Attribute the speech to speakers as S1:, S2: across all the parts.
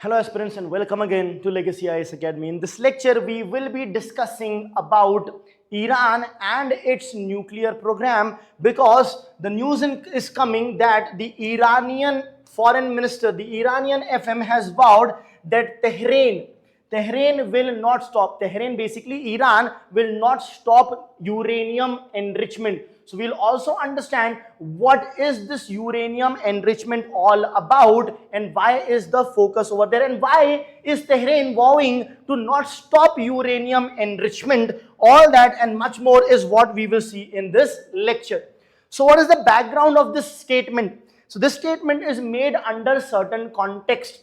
S1: Hello aspirants and welcome again to Legacy IAS Academy. In this lecture, we will be discussing about Iran and its nuclear program, because the news is coming that the Iranian foreign minister, the Iranian FM, has vowed that Tehran will not stop. Tehran, basically Iran, will not stop uranium enrichment. So we'll also understand what is this uranium enrichment all about and why is the focus over there and why is Tehran vowing to not stop uranium enrichment. All that and much more is what we will see in this lecture. So what is the background of this statement? So this statement is made under certain context.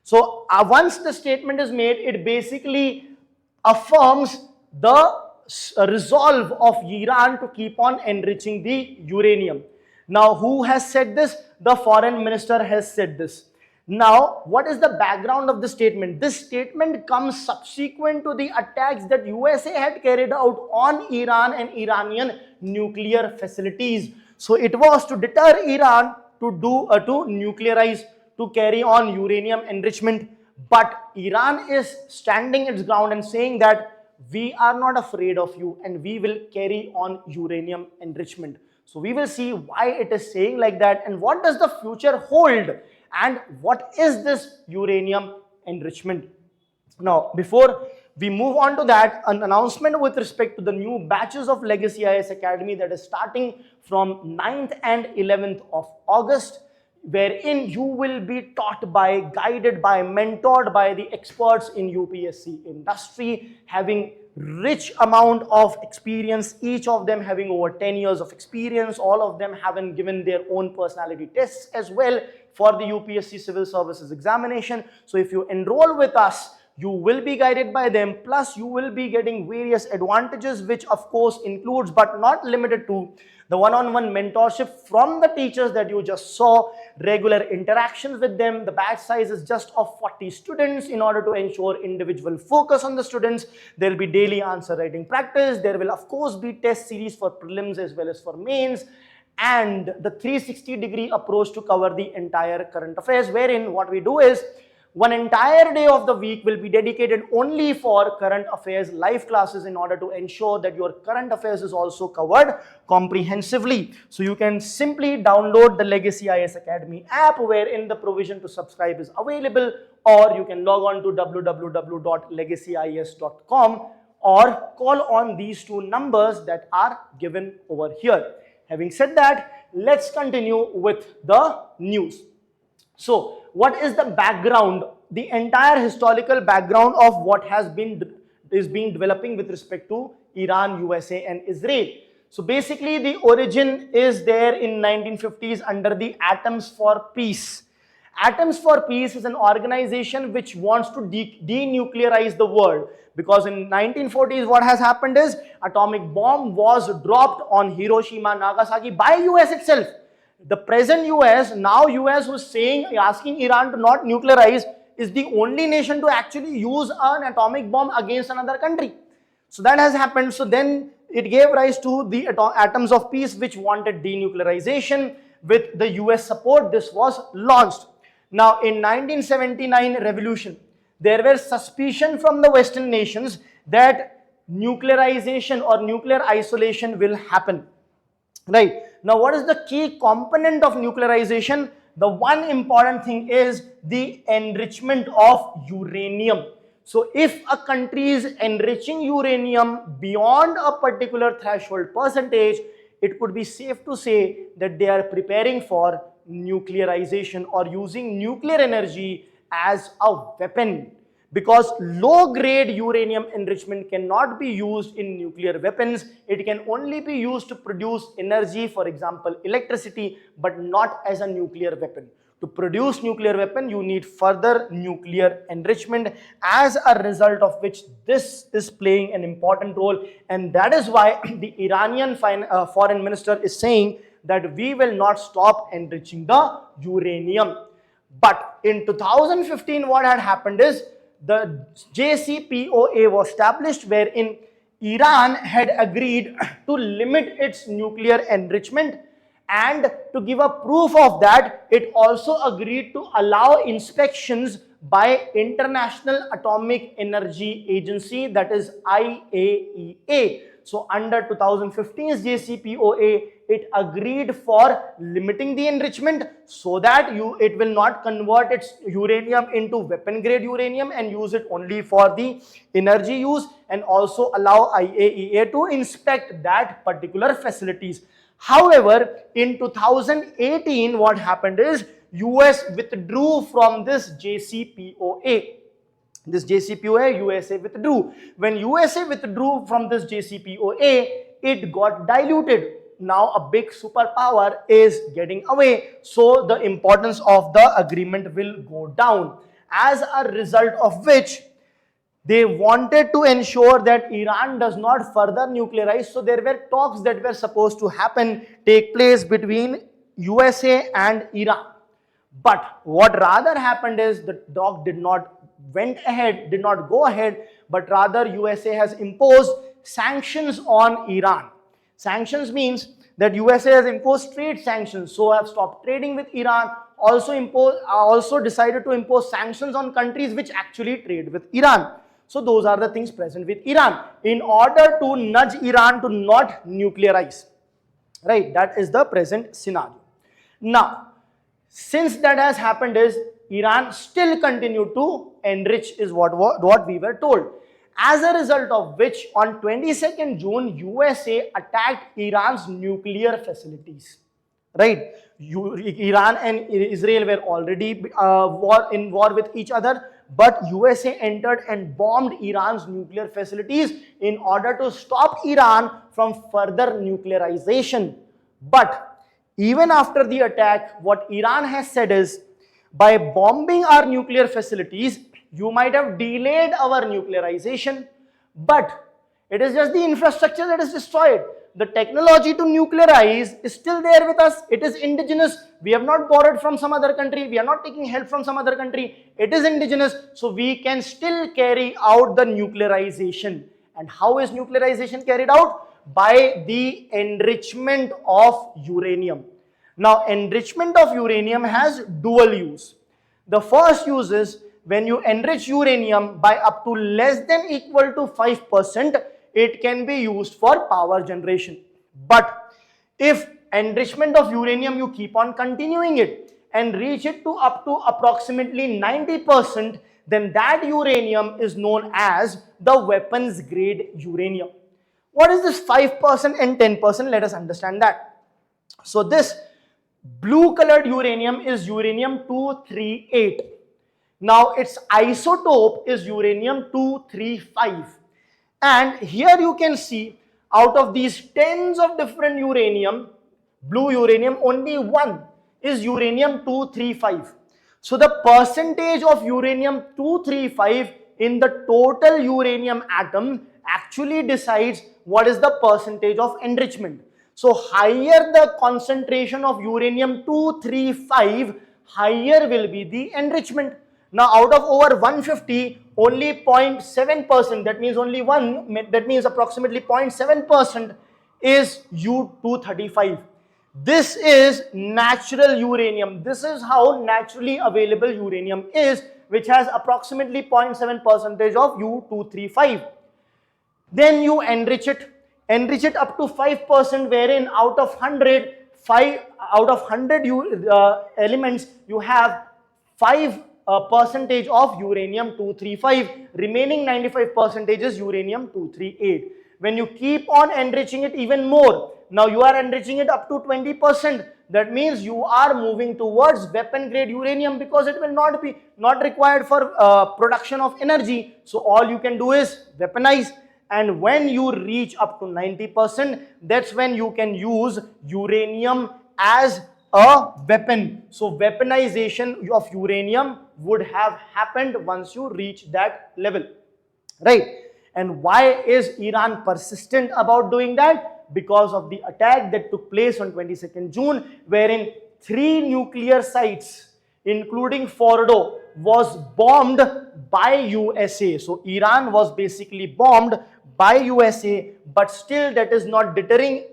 S1: So once the statement is made, it basically affirms the resolve of Iran to keep on enriching the uranium. Now, who has said this? The foreign minister has said this. Now, what is the background of the statement? This statement comes subsequent to the attacks that USA had carried out on Iran and Iranian nuclear facilities. So it was to deter Iran to nuclearize, to carry on uranium enrichment. But Iran is standing its ground and saying that we are not afraid of you and we will carry on uranium enrichment. So we will see why it is saying like that and what does the future hold and what is this uranium enrichment. Now, before we move on to that, an announcement with respect to the new batches of Legacy IAS Academy that is starting from 9th and 11th of August, wherein you will be taught by, guided by, mentored by the experts in UPSC industry, having rich amount of experience, each of them having over 10 years of experience, all of them having given their own personality tests as well for the UPSC Civil Services examination. So if you enroll with us, you will be guided by them, plus you will be getting various advantages, which of course includes but not limited to the one-on-one mentorship from the teachers that you just saw, regular interactions with them. The batch size is just of 40 students in order to ensure individual focus on the students. There will be daily answer writing practice. There will of course be test series for prelims as well as for mains, and the 360-degree approach to cover the entire current affairs, wherein what we do is one entire day of the week will be dedicated only for current affairs live classes in order to ensure that your current affairs is also covered comprehensively. So you can simply download the Legacy IAS Academy app, wherein the provision to subscribe is available, or you can log on to www.legacyis.com or call on these two numbers that are given over here. Having said that, let's continue with the news. So, what is the background, the entire historical background of what is being developing with respect to Iran, USA and Israel? So basically the origin is there in 1950s under the Atoms for Peace. Atoms for Peace is an organization which wants to denuclearize the world, because in 1940s what has happened is atomic bomb was dropped on Hiroshima, Nagasaki by US itself. The present US, now US who's asking Iran to not nuclearize, is the only nation to actually use an atomic bomb against another country. So that has happened. So then it gave rise to the Atoms of Peace, which wanted denuclearization. With the US support, this was launched. Now in 1979 revolution, there were suspicion from the Western nations that nuclearization or nuclear isolation will happen. Right. Now, what is the key component of nuclearization? The one important thing is the enrichment of uranium. So, if a country is enriching uranium beyond a particular threshold percentage, it could be safe to say that they are preparing for nuclearization or using nuclear energy as a weapon. Because low-grade uranium enrichment cannot be used in nuclear weapons. It can only be used to produce energy, for example, electricity, but not as a nuclear weapon. To produce nuclear weapon, you need further nuclear enrichment, as a result of which this is playing an important role. And that is why the Iranian foreign minister is saying that we will not stop enriching the uranium. But in 2015, what had happened is the JCPOA was established, wherein Iran had agreed to limit its nuclear enrichment, and to give a proof of that, it also agreed to allow inspections by International Atomic Energy Agency, that is IAEA. So under 2015's JCPOA, it agreed for limiting the enrichment so that it will not convert its uranium into weapon grade uranium and use it only for the energy use, and also allow IAEA to inspect that particular facilities. However, in 2018, what happened is US withdrew from this JCPOA. This JCPOA, USA withdrew. When USA withdrew from this JCPOA, it got diluted. Now a big superpower is getting away, so the importance of the agreement will go down. As a result of which, they wanted to ensure that Iran does not further nuclearize. So there were talks that were supposed to take place between USA and Iran. But what rather happened is the talk did not go ahead, but rather USA has imposed sanctions on Iran. Sanctions means that USA has imposed trade sanctions, so have stopped trading with Iran. Also decided to impose sanctions on countries which actually trade with Iran. So those are the things present with Iran in order to nudge Iran to not nuclearize. Right, that is the present scenario. Now, since that has happened is Iran still continued to enrich is what we were told. As a result of which, on 22nd June, USA attacked Iran's nuclear facilities. Right, Iran and Israel were already in war with each other, but USA entered and bombed Iran's nuclear facilities in order to stop Iran from further nuclearization. But even after the attack, what Iran has said is, by bombing our nuclear facilities, you might have delayed our nuclearization, but it is just the infrastructure that is destroyed. The technology to nuclearize is still there with us. It is indigenous. We have not borrowed from some other country. We are not taking help from some other country. It is indigenous. So we can still carry out the nuclearization. And how is nuclearization carried out? By the enrichment of uranium. Now, enrichment of uranium has dual use. The first use is when you enrich uranium by up to less than equal to 5%, it can be used for power generation. But if enrichment of uranium, you keep on continuing it and reach it to up to approximately 90%, then that uranium is known as the weapons grade uranium. What is this 5% and 10%? Let us understand that. So this blue colored uranium is uranium-238. Now its isotope is uranium-235. And here you can see, out of these tens of different uranium, blue uranium, only one is uranium-235. So the percentage of uranium-235 in the total uranium atom actually decides what is the percentage of enrichment. So higher the concentration of uranium-235, higher will be the enrichment. Now out of over 150, only 0.7%, that means only one, that means approximately 0.7% is U-235. This is natural uranium. This is how naturally available uranium is, which has approximately 0.7% of U-235. Then you enrich it up to 5%, wherein out of 100 elements, you have 5 percentage of uranium-235, remaining 95% is uranium-238. When you keep on enriching it even more, now you are enriching it up to 20%. That means you are moving towards weapon grade uranium, because it will not required for production of energy. So all you can do is weaponize. And when you reach up to 90%, that's when you can use uranium as a weapon. So weaponization of uranium would have happened once you reach that level, right? And why is Iran persistent about doing that? Because of the attack that took place on 22nd June, wherein 3 nuclear sites, including Fordo, was bombed by USA. So Iran was basically bombed by USA, but still that is not deterring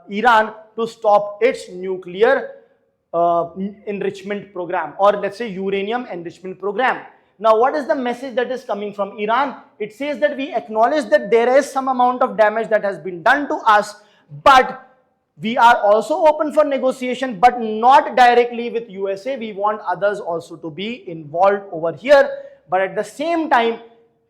S1: Iran to stop its nuclear enrichment program, or let's say uranium enrichment program. Now, what is the message that is coming from Iran? It says that we acknowledge that there is some amount of damage that has been done to us, but we are also open for negotiation, but not directly with USA. We want others also to be involved over here. But at the same time,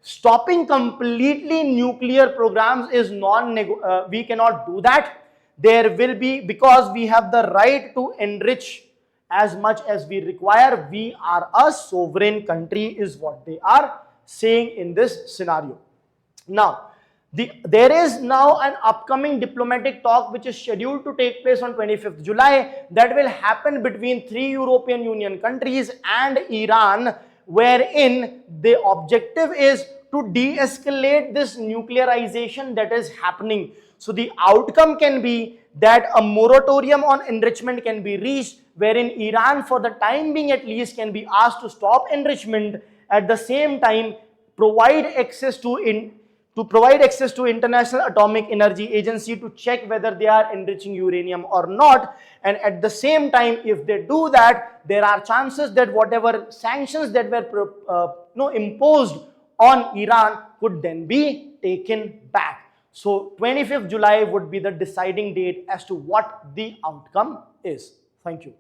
S1: stopping completely nuclear programs is we cannot do that. There will be, because we have the right to enrich as much as we require. We are a sovereign country is what they are saying in this scenario. Now, there is now an upcoming diplomatic talk which is scheduled to take place on 25th July that will happen between 3 European Union countries and Iran, wherein the objective is to de-escalate this nuclearization that is happening. So the outcome can be that a moratorium on enrichment can be reached, wherein Iran, for the time being at least, can be asked to stop enrichment, at the same time provide access to International Atomic Energy Agency to check whether they are enriching uranium or not. And at the same time, if they do that, there are chances that whatever sanctions that were imposed on Iran could then be taken back. So 25th July would be the deciding date as to what the outcome is. Thank you.